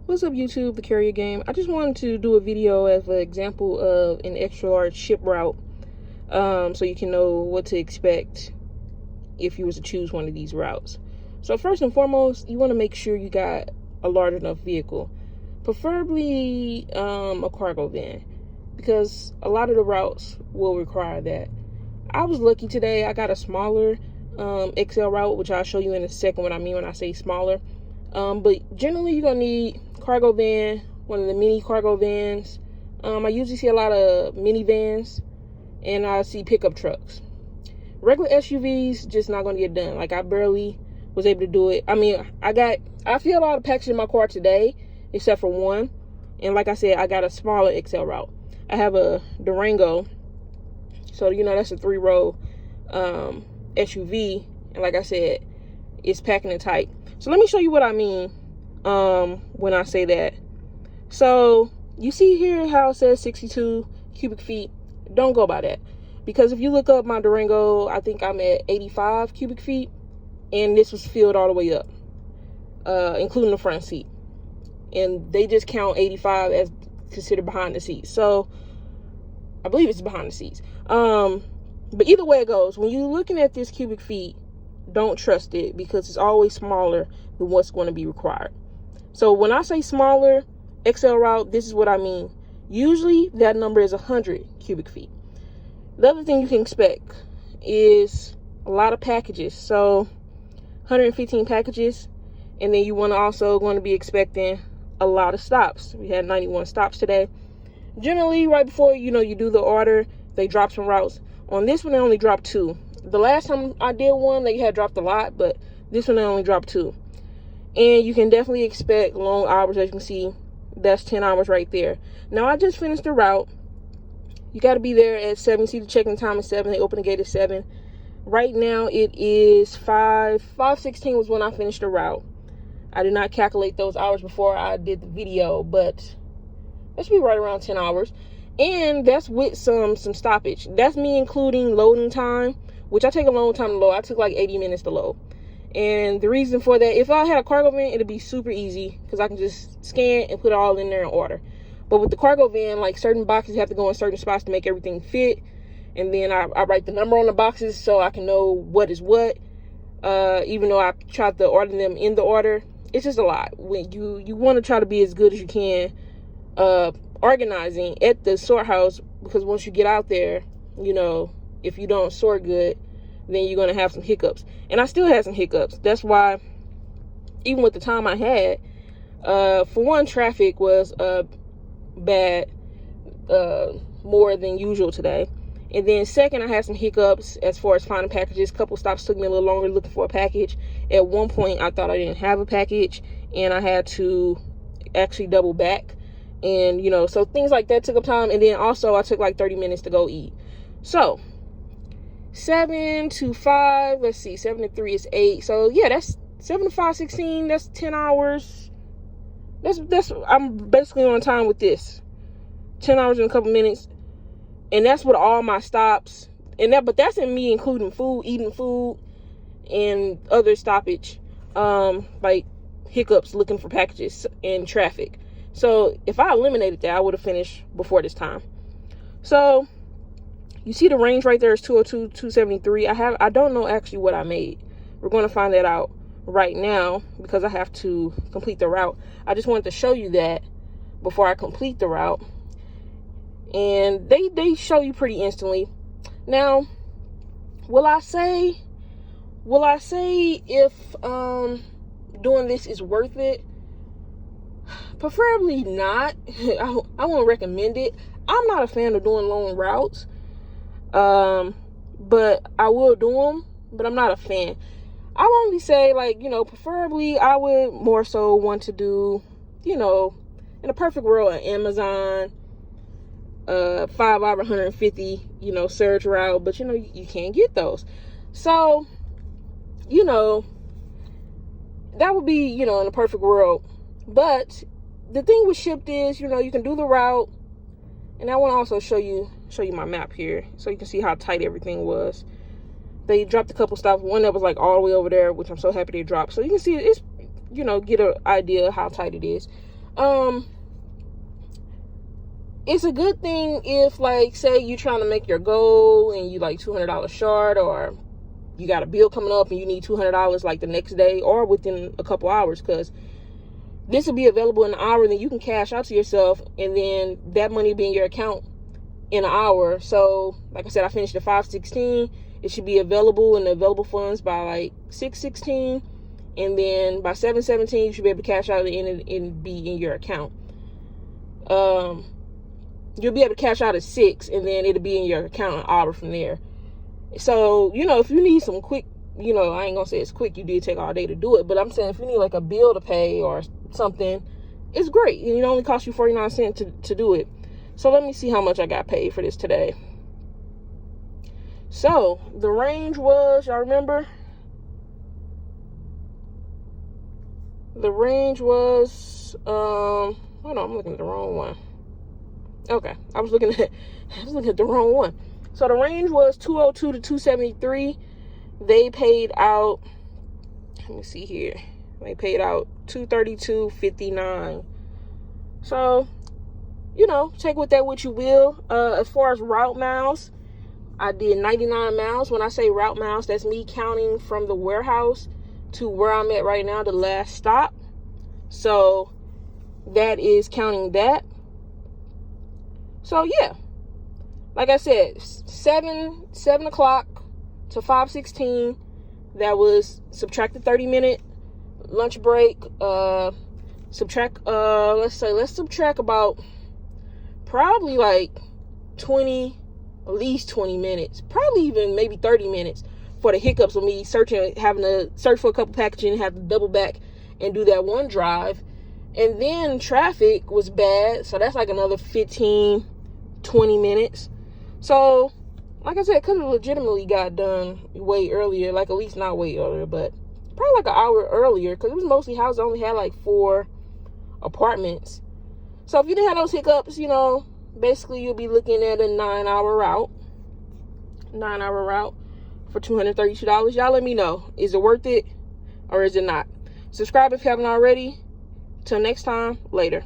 What's up, YouTube? The Courier Game. I just wanted to do a video as an example of an extra large ship route, so you can know what to expect if you was to choose one of these routes. So first and foremost, you want to make sure you got a large enough vehicle, preferably a cargo van, because a lot of the routes will require that. I was lucky today. I got a smaller XL route, which I'll show you in a second what I mean when I say smaller. But generally you're gonna need cargo van, one of the mini cargo vans. I usually see a lot of minivans, and I see pickup trucks. Regular SUVs just not gonna get done. Like, I barely was able to do it. I mean, I filled all the packages in my car today except for one, and like I said, I got a smaller XL route. I have a Durango, so that's a 3-row SUV, and like I said, it's packing it tight. So let me show you what I mean when I say that. So you see here how it says 62 cubic feet. Don't go by that, because if you look up my Durango, I think I'm at 85 cubic feet, and this was filled all the way up, including the front seat, and they just count 85 as considered behind the seats. So I believe it's behind the seats. But either way it goes, when you're looking at this cubic feet, don't trust it, because it's always smaller than what's going to be required. So when I say smaller XL route, this is what I mean. Usually that number is 100 cubic feet. The other thing you can expect is a lot of packages. So 115 packages, and then you want to also going to be expecting a lot of stops. We had 91 stops today. Generally, right before you do the order, they drop some routes. On this one, they only dropped 2. The last time I did one, they had dropped a lot, but this one they only dropped 2. And you can definitely expect long hours. As you can see, that's 10 hours right there. Now, I just finished the route. You got to be there at 7. See, the check-in time is 7. They open the gate at 7. Right now, it is 5:16 was when I finished the route. I did not calculate those hours before I did the video, but that should be right around 10 hours. And that's with some stoppage. That's me including loading time, which I take a long time to load. I took like 80 minutes to load. And the reason for that, if I had a cargo van, it'd be super easy, because I can just scan and put it all in there and order. But with the cargo van, like, certain boxes have to go in certain spots to make everything fit. And then I write the number on the boxes so I can know what is what. Even though I tried to order them in the order, it's just a lot. When you want to try to be as good as you can organizing at the sort house, because once you get out there, if you don't sort good, then you're going to have some hiccups. And I still had some hiccups. That's why, even with the time I had, for one, traffic was bad, more than usual today. And then second, I had some hiccups as far as finding packages. A couple stops took me a little longer looking for a package. At one point, I thought I didn't have a package, and I had to actually double back. And, so things like that took up time. And then also, I took like 30 minutes to go eat. So 7 to 5, let's see, 7 to 3 is 8. So yeah, that's 7 to 5, 16. That's 10 hours. That's I'm basically on time with this. 10 hours and a couple minutes. And that's with all my stops. But that's in me including food, eating food, and other stoppage, like hiccups looking for packages and traffic. So if I eliminated that, I would have finished before this time. So you see the range right there is 202, 273. I don't know actually what I made. We're going to find that out right now, because I have to complete the route. I just wanted to show you that before I complete the route. And they show you pretty instantly. Now, will I say if doing this is worth it? Preferably not. I won't recommend it. I'm not a fan of doing long routes. But I will do them, but I'm not a fan. I would only say, preferably I would more so want to do, in a perfect world, an Amazon 5-hour 150 surge route, but you can't get those. So that would be in a perfect world. But the thing with Shipt is, you can do the route, and I want to also show you my map here so you can see how tight everything was. They dropped a couple stops, one that was like all the way over there, which I'm so happy they dropped. So you can see it's, get an idea of how tight it is. It's a good thing if, like, say you're trying to make your goal and you like $200 short, or you got a bill coming up and you need $200 like the next day or within a couple hours, because this will be available in an hour. Then you can cash out to yourself, and then that money will be in your account in an hour. So like I said, I finished at 5:16. It should be available in the available funds by like 6:16, and then by 7:17 you should be able to cash out and be in your account. You'll be able to cash out at 6, and then it'll be in your account an hour from there. So, if you need some quick, I ain't gonna say it's quick, you did take all day to do it, but I'm saying if you need like a bill to pay or something, it's great. And it only costs you 49 cents to do it. So let me see how much I got paid for this today. So the range was, y'all remember? The range was, hold on, I'm looking at the wrong one. Okay, I was looking at the wrong one. So the range was 202 to 273. They paid out, let me see here. They paid out 232.59. So, take with that what you will. As far as route miles, I did 99 miles. When I say route miles, that's me counting from the warehouse to where I'm at right now, the last stop. So that is counting that. So yeah, like I said, 7 o'clock to 5:16. That was subtract the 30-minute lunch break. Let's subtract about probably like 20, at least 20 minutes, probably even maybe 30 minutes for the hiccups of me having to search for a couple packages and have to double back and do that one drive. And then traffic was bad, so that's like another 15, 20 minutes. So, like I said, could have legitimately got done way earlier, like at least not way earlier, but probably like an hour earlier, because it was mostly houses. I only had like 4 apartments. So if you didn't have those hiccups, basically you'll be looking at a 9-hour route. 9-hour route for $232. Y'all let me know. Is it worth it or is it not? Subscribe if you haven't already. Till next time, later.